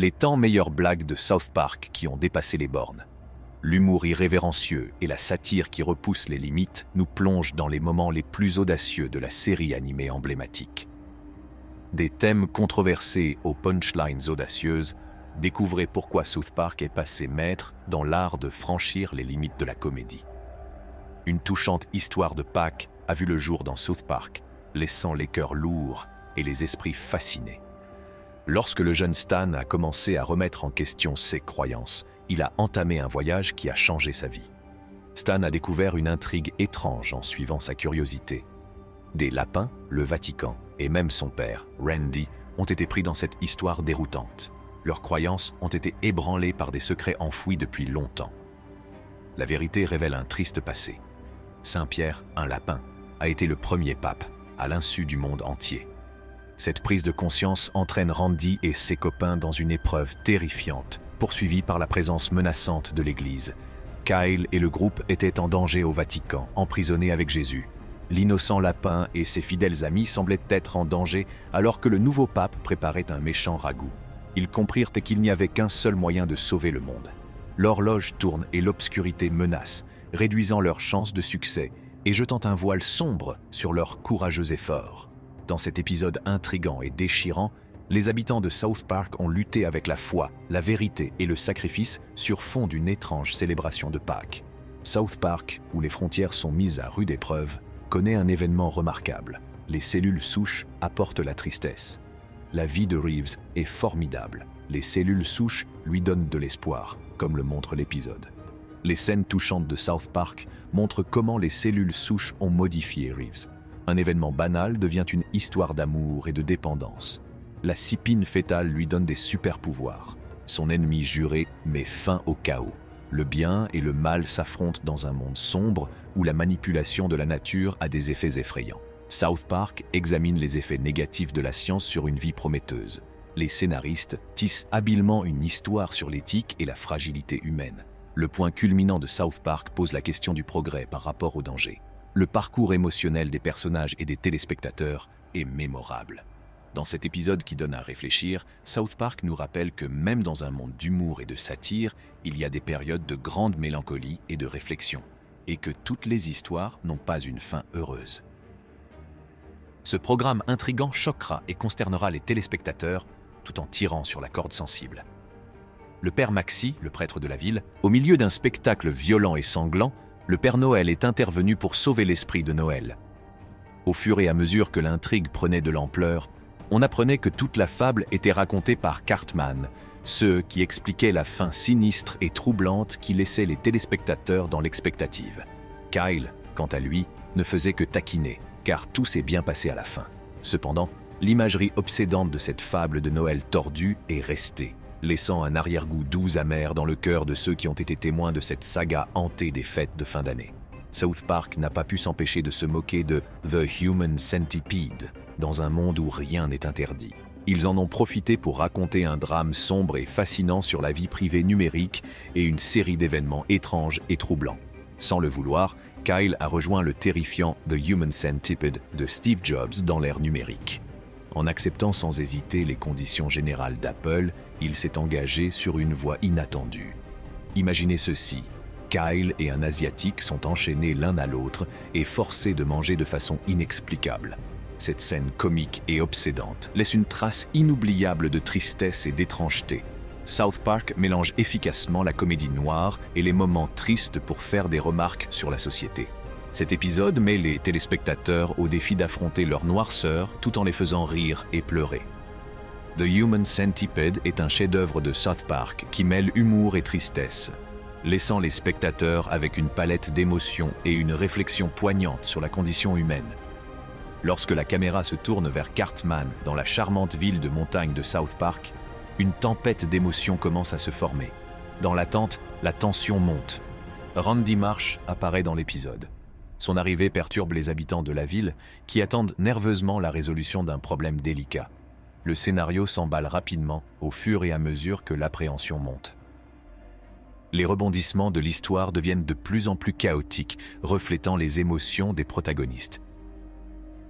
Les 100 meilleures blagues de South Park qui ont dépassé les bornes. L'humour irrévérencieux et la satire qui repousse les limites nous plongent dans les moments les plus audacieux de la série animée emblématique. Des thèmes controversés aux punchlines audacieuses, découvrez pourquoi South Park est passé maître dans l'art de franchir les limites de la comédie. Une touchante histoire de Pâques a vu le jour dans South Park, laissant les cœurs lourds et les esprits fascinés. Lorsque le jeune Stan a commencé à remettre en question ses croyances, il a entamé un voyage qui a changé sa vie. Stan a découvert une intrigue étrange en suivant sa curiosité. Des lapins, le Vatican et même son père, Randy, ont été pris dans cette histoire déroutante. Leurs croyances ont été ébranlées par des secrets enfouis depuis longtemps. La vérité révèle un triste passé. Saint-Pierre, un lapin, a été le premier pape, à l'insu du monde entier. Cette prise de conscience entraîne Randy et ses copains dans une épreuve terrifiante, poursuivie par la présence menaçante de l'Église. Kyle et le groupe étaient en danger au Vatican, emprisonnés avec Jésus. L'innocent lapin et ses fidèles amis semblaient être en danger alors que le nouveau pape préparait un méchant ragoût. Ils comprirent qu'il n'y avait qu'un seul moyen de sauver le monde. L'horloge tourne et l'obscurité menace, réduisant leurs chances de succès et jetant un voile sombre sur leurs courageux efforts. Dans cet épisode intrigant et déchirant, les habitants de South Park ont lutté avec la foi, la vérité et le sacrifice sur fond d'une étrange célébration de Pâques. South Park, où les frontières sont mises à rude épreuve, connaît un événement remarquable. Les cellules souches apportent la tristesse. La vie de Reeves est formidable. Les cellules souches lui donnent de l'espoir, comme le montre l'épisode. Les scènes touchantes de South Park montrent comment les cellules souches ont modifié Reeves. Un événement banal devient une histoire d'amour et de dépendance. La cypine fétale lui donne des super-pouvoirs. Son ennemi juré met fin au chaos. Le bien et le mal s'affrontent dans un monde sombre où la manipulation de la nature a des effets effrayants. South Park examine les effets négatifs de la science sur une vie prometteuse. Les scénaristes tissent habilement une histoire sur l'éthique et la fragilité humaine. Le point culminant de South Park pose la question du progrès par rapport au danger. Le parcours émotionnel des personnages et des téléspectateurs est mémorable. Dans cet épisode qui donne à réfléchir, South Park nous rappelle que même dans un monde d'humour et de satire, il y a des périodes de grande mélancolie et de réflexion, et que toutes les histoires n'ont pas une fin heureuse. Ce programme intrigant choquera et consternera les téléspectateurs tout en tirant sur la corde sensible. Le père Maxi, le prêtre de la ville, au milieu d'un spectacle violent et sanglant, le Père Noël est intervenu pour sauver l'esprit de Noël. Au fur et à mesure que l'intrigue prenait de l'ampleur, on apprenait que toute la fable était racontée par Cartman, ce qui expliquait la fin sinistre et troublante qui laissait les téléspectateurs dans l'expectative. Kyle, quant à lui, ne faisait que taquiner, car tout s'est bien passé à la fin. Cependant, l'imagerie obsédante de cette fable de Noël tordue est restée, laissant un arrière-goût doux amer dans le cœur de ceux qui ont été témoins de cette saga hantée des fêtes de fin d'année. South Park n'a pas pu s'empêcher de se moquer de The Human Centipede, dans un monde où rien n'est interdit. Ils en ont profité pour raconter un drame sombre et fascinant sur la vie privée numérique et une série d'événements étranges et troublants. Sans le vouloir, Kyle a rejoint le terrifiant The Human Centipede de Steve Jobs dans l'ère numérique. En acceptant sans hésiter les conditions générales d'Apple, il s'est engagé sur une voie inattendue. Imaginez ceci, Kyle et un Asiatique sont enchaînés l'un à l'autre et forcés de manger de façon inexplicable. Cette scène comique et obsédante laisse une trace inoubliable de tristesse et d'étrangeté. South Park mélange efficacement la comédie noire et les moments tristes pour faire des remarques sur la société. Cet épisode met les téléspectateurs au défi d'affronter leur noirceur tout en les faisant rire et pleurer. The Human Centipede est un chef-d'œuvre de South Park qui mêle humour et tristesse, laissant les spectateurs avec une palette d'émotions et une réflexion poignante sur la condition humaine. Lorsque la caméra se tourne vers Cartman dans la charmante ville de montagne de South Park, une tempête d'émotions commence à se former. Dans l'attente, la tension monte. Randy Marsh apparaît dans l'épisode. Son arrivée perturbe les habitants de la ville qui attendent nerveusement la résolution d'un problème délicat. Le scénario s'emballe rapidement au fur et à mesure que l'appréhension monte. Les rebondissements de l'histoire deviennent de plus en plus chaotiques, reflétant les émotions des protagonistes.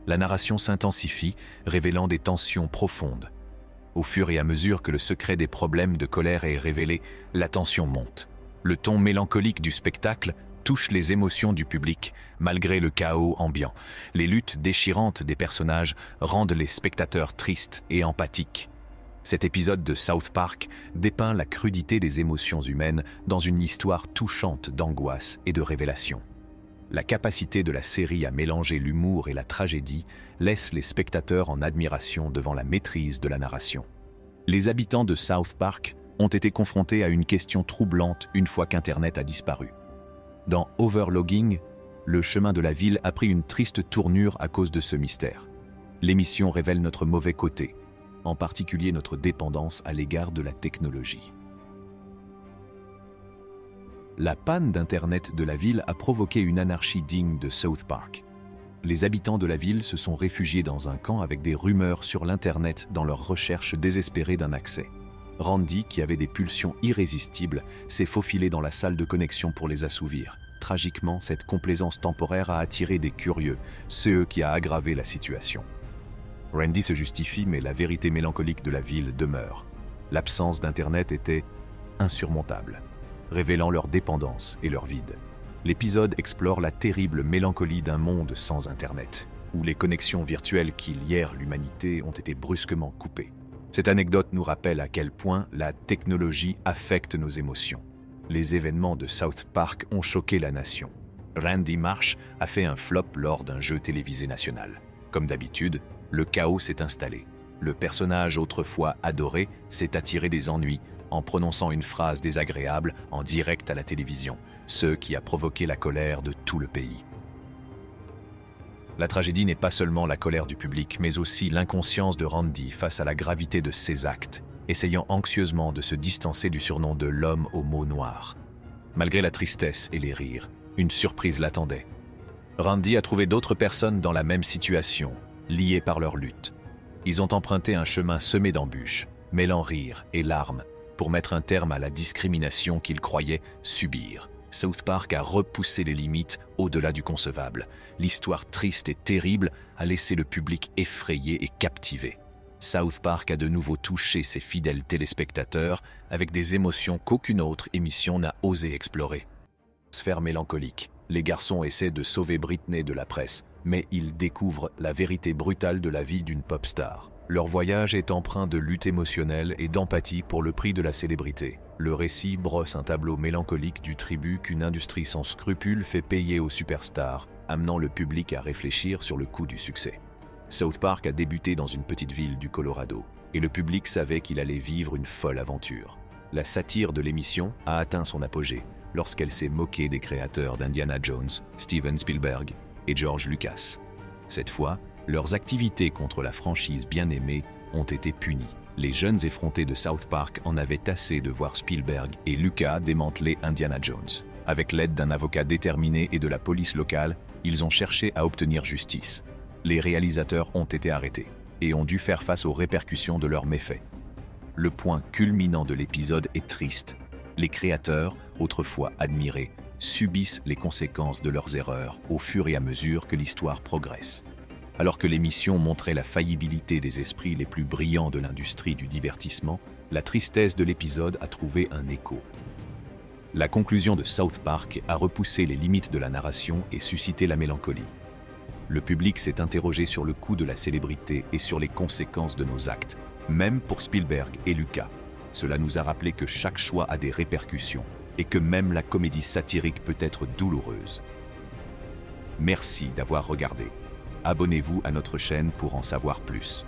La narration s'intensifie, révélant des tensions profondes. Au fur et à mesure que le secret des problèmes de colère est révélé, la tension monte. Le ton mélancolique du spectacle touche les émotions du public, malgré le chaos ambiant. Les luttes déchirantes des personnages rendent les spectateurs tristes et empathiques. Cet épisode de South Park dépeint la crudité des émotions humaines dans une histoire touchante d'angoisse et de révélation. La capacité de la série à mélanger l'humour et la tragédie laisse les spectateurs en admiration devant la maîtrise de la narration. Les habitants de South Park ont été confrontés à une question troublante une fois qu'Internet a disparu. Dans Overlogging, le chemin de la ville a pris une triste tournure à cause de ce mystère. L'émission révèle notre mauvais côté, en particulier notre dépendance à l'égard de la technologie. La panne d'Internet de la ville a provoqué une anarchie digne de South Park. Les habitants de la ville se sont réfugiés dans un camp avec des rumeurs sur l'Internet dans leur recherche désespérée d'un accès. Randy, qui avait des pulsions irrésistibles, s'est faufilé dans la salle de connexion pour les assouvir. Tragiquement, cette complaisance temporaire a attiré des curieux, ce qui a aggravé la situation. Randy se justifie, mais la vérité mélancolique de la ville demeure. L'absence d'Internet était insurmontable, révélant leur dépendance et leur vide. L'épisode explore la terrible mélancolie d'un monde sans Internet, où les connexions virtuelles qui lièrent l'humanité ont été brusquement coupées. Cette anecdote nous rappelle à quel point la technologie affecte nos émotions. Les événements de South Park ont choqué la nation. Randy Marsh a fait un flop lors d'un jeu télévisé national. Comme d'habitude, le chaos s'est installé. Le personnage autrefois adoré s'est attiré des ennuis en prononçant une phrase désagréable en direct à la télévision, ce qui a provoqué la colère de tout le pays. La tragédie n'est pas seulement la colère du public, mais aussi l'inconscience de Randy face à la gravité de ses actes, essayant anxieusement de se distancer du surnom de l'homme aux mots noirs. Malgré la tristesse et les rires, une surprise l'attendait. Randy a trouvé d'autres personnes dans la même situation, liées par leur lutte. Ils ont emprunté un chemin semé d'embûches, mêlant rire et larmes, pour mettre un terme à la discrimination qu'ils croyaient subir. South Park a repoussé les limites au-delà du concevable. L'histoire triste et terrible a laissé le public effrayé et captivé. South Park a de nouveau touché ses fidèles téléspectateurs avec des émotions qu'aucune autre émission n'a osé explorer. Sphère mélancolique. Les garçons essaient de sauver Britney de la presse, mais ils découvrent la vérité brutale de la vie d'une pop star. Leur voyage est empreint de lutte émotionnelle et d'empathie pour le prix de la célébrité. Le récit brosse un tableau mélancolique du tribut qu'une industrie sans scrupules fait payer aux superstars, amenant le public à réfléchir sur le coût du succès. South Park a débuté dans une petite ville du Colorado, et le public savait qu'il allait vivre une folle aventure. La satire de l'émission a atteint son apogée lorsqu'elle s'est moquée des créateurs d'Indiana Jones, Steven Spielberg et George Lucas. Cette fois, leurs activités contre la franchise bien-aimée ont été punies. Les jeunes effrontés de South Park en avaient assez de voir Spielberg et Lucas démanteler Indiana Jones. Avec l'aide d'un avocat déterminé et de la police locale, ils ont cherché à obtenir justice. Les réalisateurs ont été arrêtés et ont dû faire face aux répercussions de leurs méfaits. Le point culminant de l'épisode est triste. Les créateurs, autrefois admirés, subissent les conséquences de leurs erreurs au fur et à mesure que l'histoire progresse. Alors que l'émission montrait la faillibilité des esprits les plus brillants de l'industrie du divertissement, la tristesse de l'épisode a trouvé un écho. La conclusion de South Park a repoussé les limites de la narration et suscité la mélancolie. Le public s'est interrogé sur le coût de la célébrité et sur les conséquences de nos actes, même pour Spielberg et Lucas. Cela nous a rappelé que chaque choix a des répercussions et que même la comédie satirique peut être douloureuse. Merci d'avoir regardé. Abonnez-vous à notre chaîne pour en savoir plus.